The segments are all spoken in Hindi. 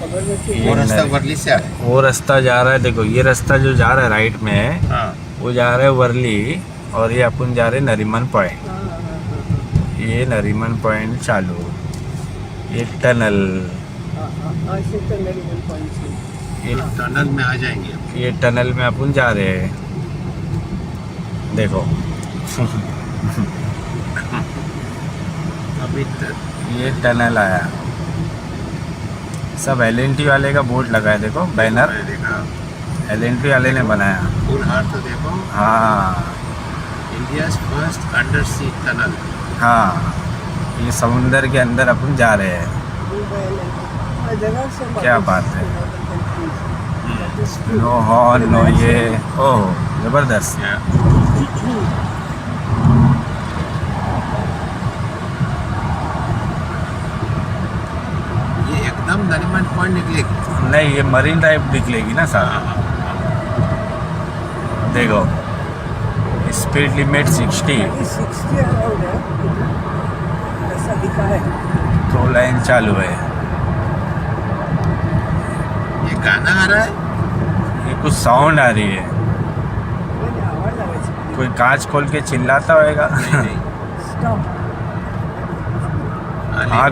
वो रास्ता वर्ली से आ रहा है। वो रास्ता जा रहा है, देखो ये रास्ता जो जा रहा है राइट में, हाँ, वो जा रहा है वर्ली, और ये अपन जा रहे हैं नरीमन पॉइंट। ये नरीमन पॉइंट चालू, ये टनल, ये टनल में आ जाएंगे। ये टनल में अपन जा रहे हैं, देखो। अभी तक ये टनल आया, सब LNT वाले का बोर्ड लगा है, देखो बैनर मैंने देखा। LNT वाले ने बनाया। फुल हार तो देखो, हाँ इंडिया फर्स्ट अंडर सी टनल। हाँ, ये समुंदर के अंदर अपन जा रहे हैं, क्या बात है। नो हॉर्न नो ये, ओह ज़बरदस्त। ये एकदम नरीमन पॉइंट निकलेगी। नहीं, ये मरीन ड्राइव निकलेगी ना साहब। देखो स्पीड लिमिट 60, तो लाइन चालू है। ये गाना आ रहा है। ये कुछ साउंड आ रही है, कोई कांच खोल के चिल्लाता होएगा। हाँ,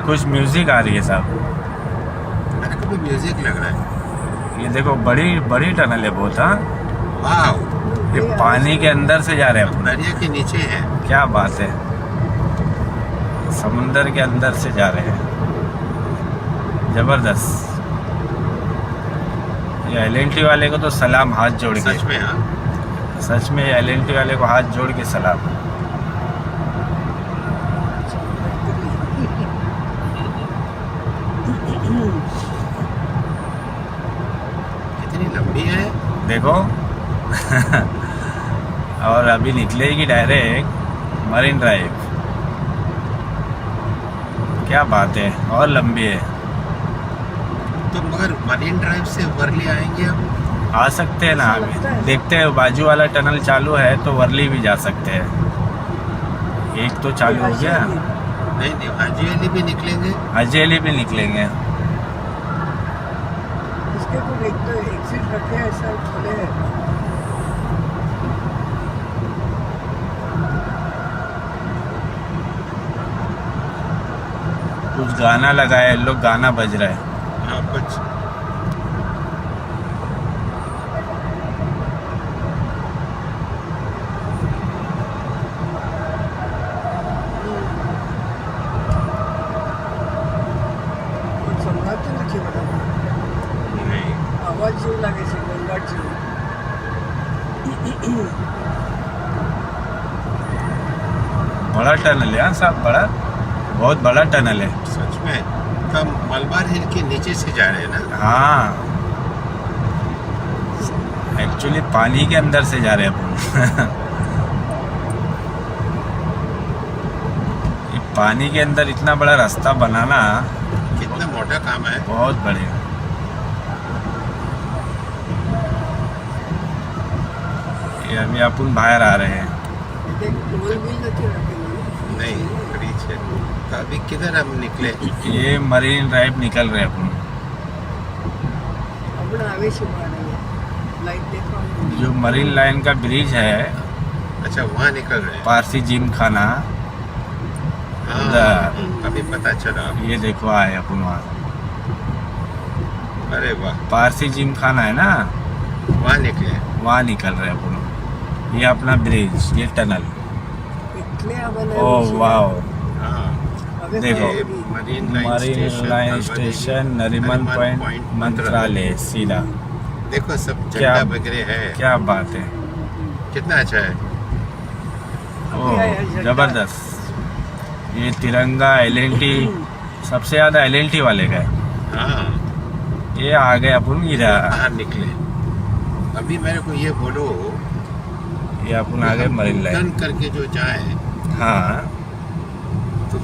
कुछ म्यूजिक आ रही है साहब। मेरे को भी म्यूजिक लग रहा है। ये देखो बड़ी बड़ी टनल है बहुत। हाँ, वाह, ये पानी के अंदर से जा रहे हैं अपन। दरिया के नीचे है। क्या बात है, समुंदर के अंदर से जा रहे हैं, जबरदस्त। ये LNT वाले को तो सलाम, हाथ जोड़ के। सच में। हाँ, सच में LNT वाले को हाथ जोड़ के सलाम। कितनी लंबी है देखो। और अभी निकलेगी डायरेक्ट मरीन ड्राइव, क्या बात है, और लंबी है। तो मगर मरीन ड्राइव से वर्ली आएंगे अब। आ सकते हैं ना, अभी देखते हैं, बाजू वाला टनल चालू है तो वर्ली भी जा सकते हैं। एक तो चालू हो गया, नहीं नहीं, हाजी अली भी निकलेंगे। हजेली भी निकलेंगे। कुछ गाना लगा है, लोग गाना बज रहा है। हाँ, कुछ नहीं। आवाज जेव लागे છે ગંગાટ જેવું। बड़ा टनल है। हाँ साहब, बड़ा, बहुत बड़ा टनल है। सच में। तो मलबार हिल के नीचे से जा रहे हैं ना। हाँ, एक्चुअली पानी के अंदर से जा रहे हैं अपन। ये पानी के अंदर इतना बड़ा रास्ता बनाना कितना मोटा काम है। बहुत बढ़िया। ये अभी अपन बाहर आ रहे हैं। नहीं, ब्रिज है। तो अभी किधर हम निकले। ये मरीन ड्राइव निकल रहे हैं अपन। जो मरीन लाइन का ब्रिज है, अच्छा, वहाँ निकल रहे हैं। पारसी जिम खाना, हाँ, उधर। अभी पता चला। ये देखो आए अपन वहाँ। अरे वाह, पारसी जिम खाना है ना, वहाँ निकले। वहाँ निकल रहे हैं अपन। ये अपना ब्रिज, ये टनल। ओह वाह, हाँ, देखो ये marine marine line station, Nariman point, मंत्रालय सीधा। देखो सब क्या- झंडा वगैरह है। क्या बात है, कितना अच्छा है। ओह जबरदस्त। ये तिरंगा LNT, सबसे ज़्यादा LNT वाले का है। हाँ, ये आ गए अपन इधर। बाहर निकले। अभी मेरे को ये बोलो, ये अपन आ गए मरीन लाइन। टर्न करके जो जाए हाँ, तो